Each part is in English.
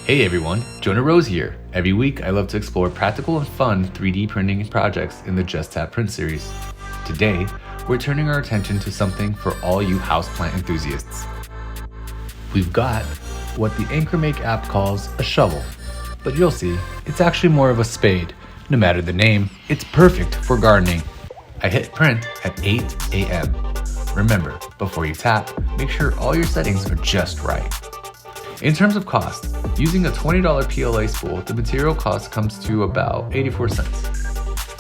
Hey everyone, Jona Rose here. Every week I love to explore practical and fun 3D printing projects in the Just Tap Print series. Today, we're turning our attention to something for all you houseplant enthusiasts. We've got what the AnkerMake app calls a shovel, but you'll see, it's actually more of a spade. No matter the name, it's perfect for gardening. I hit print at 8 a.m. Remember, before you tap, make sure all your settings are just right. In terms of cost, using a $20 PLA spool, the material cost comes to about 84 cents.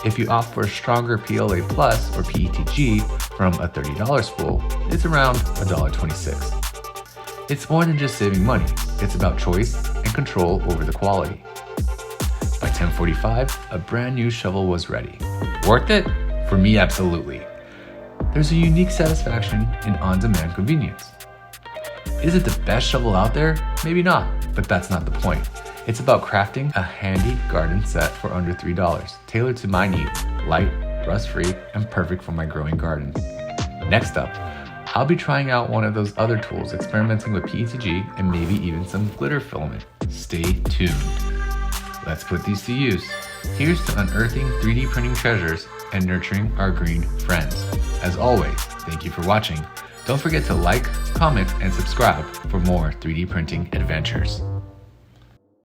If you opt for a stronger PLA Plus or PETG from a $30 spool, it's around $1.26. It's more than just saving money, it's about choice and control over the quality. By 10:45, a brand new shovel was ready. Worth it? For me, absolutely. There's a unique satisfaction in on-demand convenience. Is it the best shovel out there? Maybe not, but that's not the point. It's about crafting a handy garden set for under $3, tailored to my needs, light, rust-free, and perfect for my growing garden. Next up, I'll be trying out one of those other tools, experimenting with PETG and maybe even some glitter filament. Stay tuned. Let's put these to use. Here's to unearthing 3D printing treasures and nurturing our green friends. As always, thank you for watching. Don't forget to like, comment, and subscribe for more 3D printing adventures.